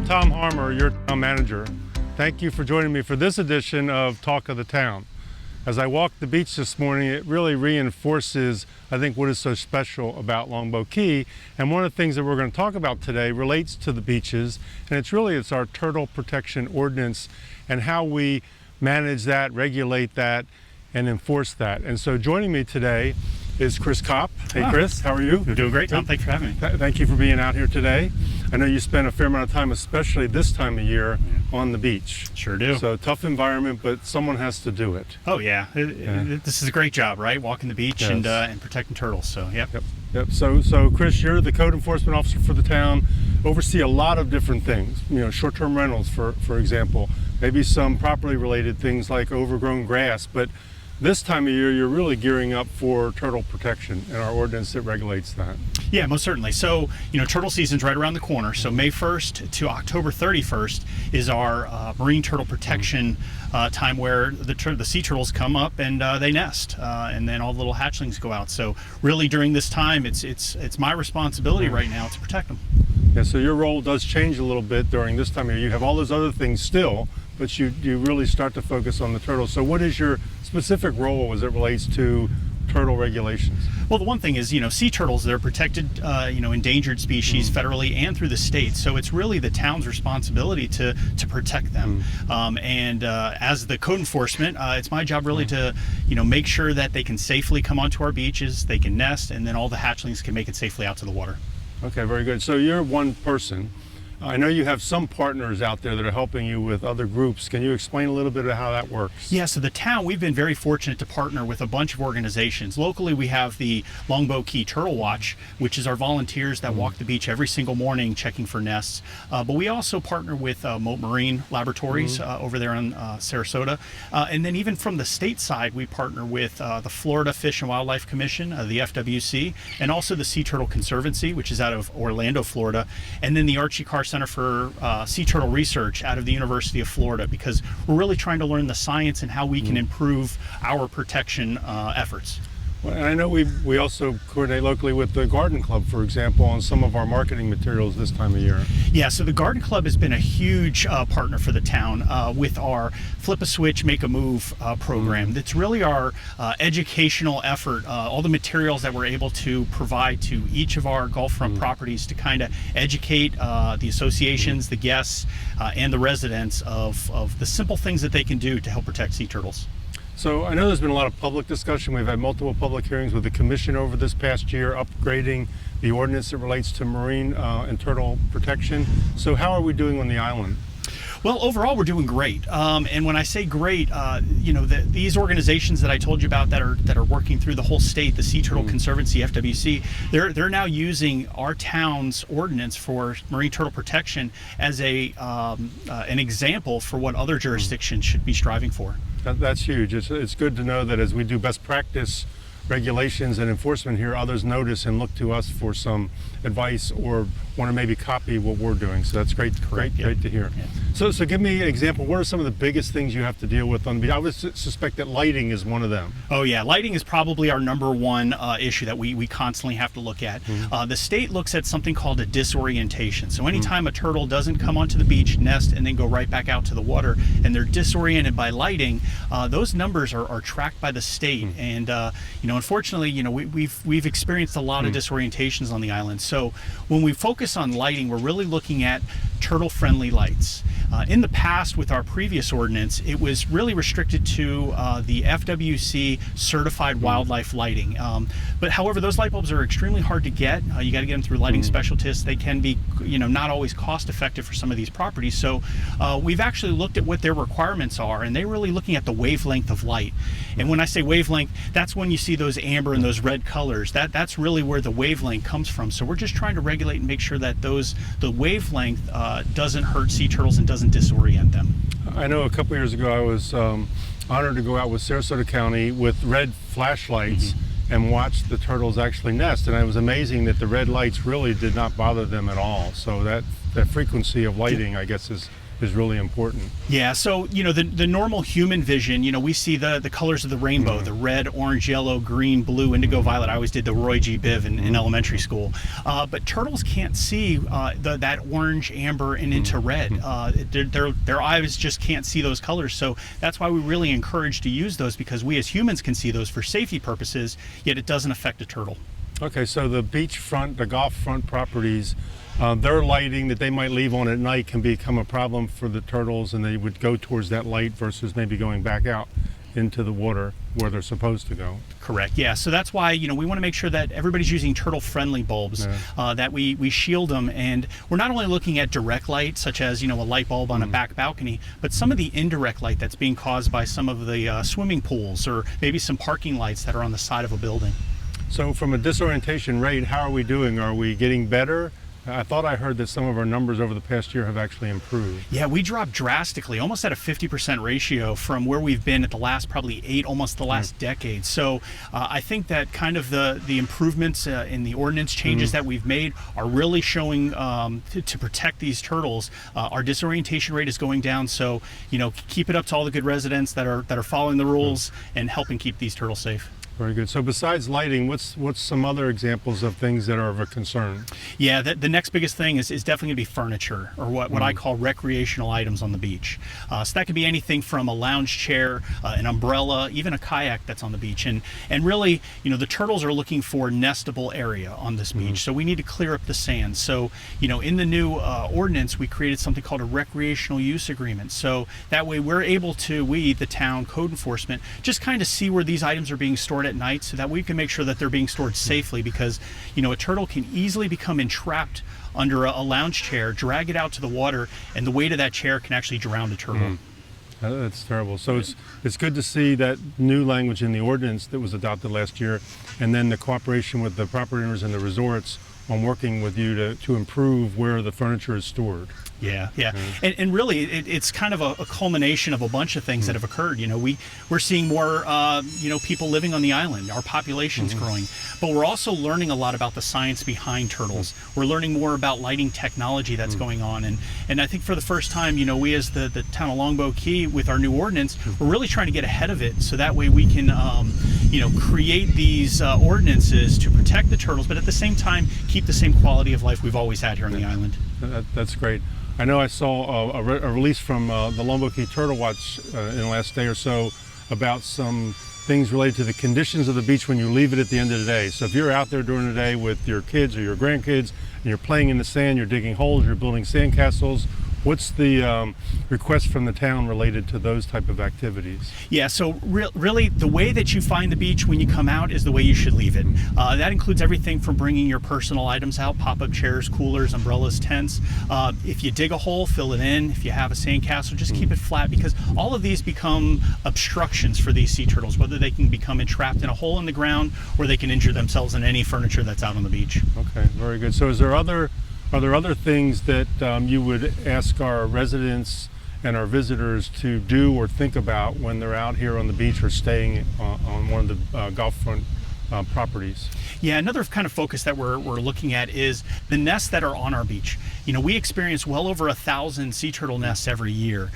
I'm Tom Harmer, your town manager. Thank you for joining me for this edition of Talk of the Town. As I walked the beach this morning, it really reinforces, I think, what is so special about Longboat Key. And one of the things that we're going to talk about today relates to the beaches, and it's our turtle protection ordinance and how we manage that, regulate that, and enforce that. And so joining me today is Chris Kopp. Hey, Chris, how are you? You're doing great, Tom. Thanks for having me. Thank you for being out here today. I know you spend a fair amount of time, especially this time of year, on the beach. Sure do. So tough environment, but someone has to do it. Oh yeah, this is a great job, right? Walking the beach and protecting turtles. So yep. So Chris, you're the code enforcement officer for the town. Oversee a lot of different things. You know, short-term rentals, for example. Maybe some property related things like overgrown grass, but this time of year, you're really gearing up for turtle protection and our ordinance that regulates that. Yeah, most certainly. So, turtle season's right around the corner. So May 1st to October 31st is our marine turtle protection time where the sea turtles come up and they nest, and then all the little hatchlings go out. So really during this time, it's my responsibility right now to protect them. Yeah, so your role does change a little bit during this time of year. You have all those other things still, but you really start to focus on the turtles. So what is your specific role as it relates to turtle regulations? Well, the one thing is, sea turtles, they're protected, endangered species federally and through the state. So it's really the town's responsibility to protect them. As the code enforcement, it's my job really to, make sure that they can safely come onto our beaches, they can nest, and then all the hatchlings can make it safely out to the water. Okay, very good. So you're one person. I know you have some partners out there that are helping you with other groups. Can you explain a little bit of how that works? Yeah, so the town, we've been very fortunate to partner with a bunch of organizations. Locally, we have the Longboat Key Turtle Watch, which is our volunteers that walk the beach every single morning checking for nests. But we also partner with Moat Marine Laboratories over there in Sarasota. And then even from the state side, we partner with the Florida Fish and Wildlife Commission, the FWC, and also the Sea Turtle Conservancy, which is out of Orlando, Florida, and then the ARCHIE CARR Center for Sea Turtle Research out of the University of Florida, because we're really trying to learn the science and how we can improve our protection efforts. Well, and I know we also coordinate locally with the Garden Club, for example, on some of our marketing materials this time of year. Yeah, so the Garden Club has been a huge partner for the town with our Flip a Switch, Make a Move program. That's really our educational effort, all the materials that we're able to provide to each of our Gulfront properties to kind of educate the associations, the guests, and the residents of the simple things that they can do to help protect sea turtles. So I know there's been a lot of public discussion. We've had multiple public hearings with the commission over this past year, upgrading the ordinance that relates to marine and turtle protection. So how are we doing on the island? Well, overall, we're doing great. And when I say great, these organizations that I told you about that are working through the whole state, the Sea Turtle Conservancy, FWC, they're now using our town's ordinance for marine turtle protection as an example for what other jurisdictions should be striving for. That's huge. It's good to know that as we do best practice regulations and enforcement here, others notice and look to us for some advice or want to maybe copy what we're doing. So that's great to hear. Yeah. So give me an example. What are some of the biggest things you have to deal with on the beach? I would suspect that lighting is one of them. Oh yeah, lighting is probably our number one issue that we constantly have to look at. The state looks at something called a disorientation. So anytime a turtle doesn't come onto the beach, nest, and then go right back out to the water, and they're disoriented by lighting, those numbers are tracked by the state. And unfortunately, we've experienced a lot of disorientations on the island. So when we focus on lighting, we're really looking at turtle-friendly lights. In the past, with our previous ordinance, it was really restricted to the FWC certified wildlife lighting. But however, those light bulbs are extremely hard to get. You got to get them through lighting specialists. They can be, not always cost-effective for some of these properties. So we've actually looked at what their requirements are, and they're really looking at the wavelength of light. And when I say wavelength, that's when you see those amber and those red colors. That's really where the wavelength comes from. So we're just trying to regulate and make sure that the wavelength doesn't hurt sea turtles and doesn't disorient them. I know a couple years ago I was honored to go out with Sarasota County with red flashlights and watch the turtles actually nest, and it was amazing that the red lights really did not bother them at all. So that frequency of lighting, I guess, is is really important. Yeah, so the normal human vision, we see the colors of the rainbow, the red, orange, yellow, green, blue, indigo, violet. I always did the Roy G. Biv in elementary school. But turtles can't see that orange, amber, and into red. Their eyes just can't see those colors. So that's why we really encourage to use those, because we as humans can see those for safety purposes, yet it doesn't affect a turtle. Okay, so the beachfront, the golf front properties, their lighting that they might leave on at night can become a problem for the turtles, and they would go towards that light versus maybe going back out into the water where they're supposed to go. Correct. Yeah. So that's why we want to make sure that everybody's using turtle-friendly bulbs, that we shield them, and we're not only looking at direct light, such as a light bulb on a back balcony, but some of the indirect light that's being caused by some of the swimming pools or maybe some parking lights that are on the side of a building. So from a disorientation rate, how are we doing? Are we getting better? I thought I heard that some of our numbers over the past year have actually improved. Yeah, we dropped drastically, almost at a 50% ratio from where we've been at the last probably almost the last decade. So I think that kind of the improvements in the ordinance changes that we've made are really showing to protect these turtles. Our disorientation rate is going down. So keep it up to all the good residents that are following the rules and helping keep these turtles safe. Very good. So besides lighting, what's some other examples of things that are of a concern? Yeah, the next biggest thing is definitely going to be furniture, or what I call recreational items on the beach. So that could be anything from a lounge chair, an umbrella, even a kayak that's on the beach. And really, the turtles are looking for nestable area on this beach. So we need to clear up the sand. So, in the new ordinance, we created something called a recreational use agreement. So that way we're able to, the town code enforcement, just kind of see where these items are being stored at night, so that we can make sure that they're being stored safely, because a turtle can easily become entrapped under a lounge chair, drag it out to the water, and the weight of that chair can actually drown the turtle. That's terrible. So it's good to see that new language in the ordinance that was adopted last year, and then the cooperation with the property owners and the resorts on working with you to improve where the furniture is stored. Yeah. And really, it's kind of a culmination of a bunch of things that have occurred. We're seeing more, people living on the island. Our population's growing, but we're also learning a lot about the science behind turtles. We're learning more about lighting technology that's going on, and I think for the first time, we as the town of Longboat Key, with our new ordinance, we're really trying to get ahead of it, so that way we can, create these ordinances to protect the turtles, but at the same time keep the same quality of life we've always had here on the island. That's great. I know I saw a release from the Longboat Key Turtle Watch in the last day or so about some things related to the conditions of the beach when you leave it at the end of the day. So if you're out there during the day with your kids or your grandkids and you're playing in the sand, you're digging holes, you're building sandcastles, what's the request from the town related to those type of activities? Yeah, so really the way that you find the beach when you come out is the way you should leave it. That includes everything from bringing your personal items out, pop-up chairs, coolers, umbrellas, tents. If you dig a hole, fill it in. If you have a sandcastle, just keep it flat, because all of these become obstructions for these sea turtles, whether they can become entrapped in a hole in the ground or they can injure themselves in any furniture that's out on the beach. Okay, very good. So are there other things that you would ask our residents and our visitors to do or think about when they're out here on the beach or staying on one of the golf front properties? Yeah, another kind of focus that we're looking at is the nests that are on our beach. We experience well over 1,000 sea turtle nests every year.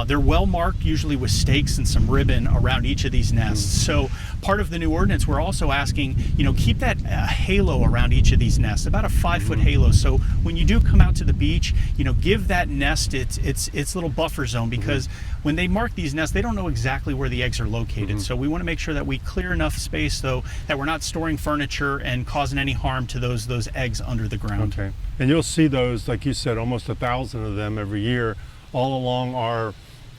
They're well marked, usually with stakes and some ribbon around each of these nests. So part of the new ordinance, we're also asking, keep that halo around each of these nests, about a 5-foot halo. So when you do come out to the beach, give that nest its little buffer zone, because when they mark these nests, they don't know exactly where the eggs are located. So we want to make sure that we clear enough space, though, that we're not storing furniture and causing any harm to those eggs under the ground. Okay. And you'll see those, like you said, almost 1,000 of them every year all along our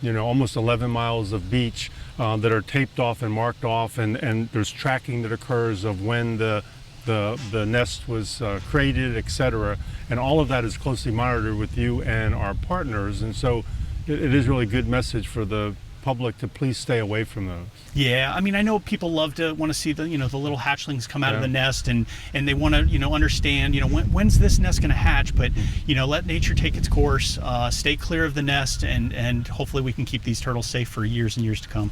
almost 11 miles of beach that are taped off and marked off, and there's tracking that occurs of when the nest was created, etc. And all of that is closely monitored with you and our partners, and so it is really a good message for the public to please stay away from those. Yeah, I mean, I know people want to see the the little hatchlings come out of the nest, and they want to understand when's this nest going to hatch, but let nature take its course, stay clear of the nest, and hopefully we can keep these turtles safe for years and years to come.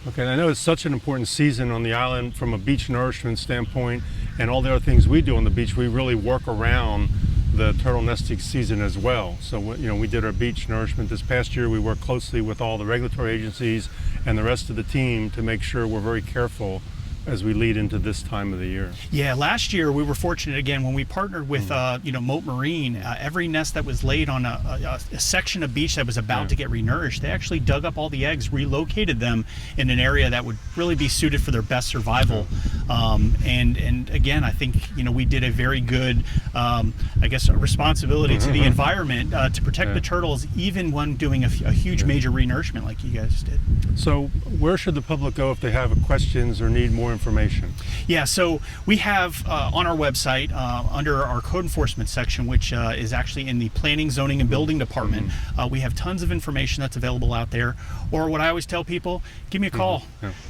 Okay, and I know it's such an important season on the island from a beach nourishment standpoint, and all the other things we do on the beach. We really work around the turtle nesting season as well. So we did our beach nourishment this past year. We worked closely with all the regulatory agencies and the rest of the team to make sure we're very careful as we lead into this time of the year. Yeah, last year we were fortunate again when we partnered with Moat Marine. Every nest that was laid on a section of beach that was about to get renourished, they actually dug up all the eggs, relocated them in an area that would really be suited for their best survival. And again, I think we did a very good, responsibility to the environment to protect the turtles, even when doing a huge major renourishment like you guys did. So where should the public go if they have questions or need more information? Yeah, so we have on our website under our code enforcement section, which is actually in the planning, zoning, and building department, we have tons of information that's available out there. Or what I always tell people, give me a call.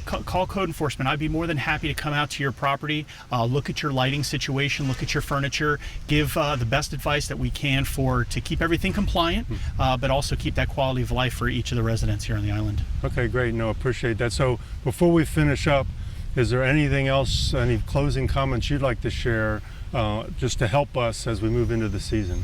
Call code enforcement. I'd be more than happy to come out to your property, look at your lighting situation, look at your furniture, give the best advice that we can to keep everything compliant, but also keep that quality of life for each of the residents here on the island. Okay, great. No, appreciate that. So before we finish up, is there anything else, any closing comments you'd like to share just to help us as we move into the season?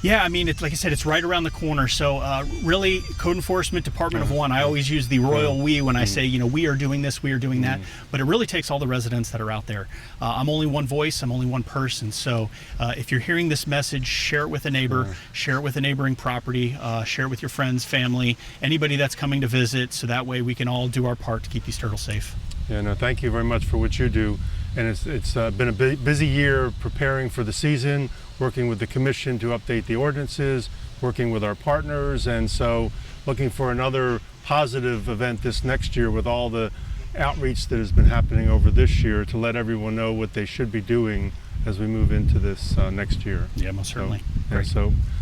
Yeah, I mean, like I said, it's right around the corner. So really, code enforcement, Department of One, I always use the royal we when I say, we are doing this, we are doing that. But it really takes all the residents that are out there. I'm only one voice, I'm only one person. So if you're hearing this message, share it with a neighbor, share it with a neighboring property, share it with your friends, family, anybody that's coming to visit, so that way we can all do our part to keep these turtles safe. Yeah, no, thank you very much for what you do. And it's been a busy year preparing for the season, working with the commission to update the ordinances, working with our partners, and so looking for another positive event this next year with all the outreach that has been happening over this year to let everyone know what they should be doing as we move into this next year. Yeah, most certainly.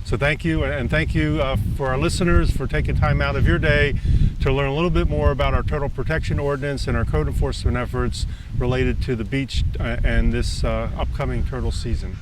So thank you, and thank you for our listeners for taking time out of your day to learn a little bit more about our turtle protection ordinance and our code enforcement efforts related to the beach and this upcoming turtle season.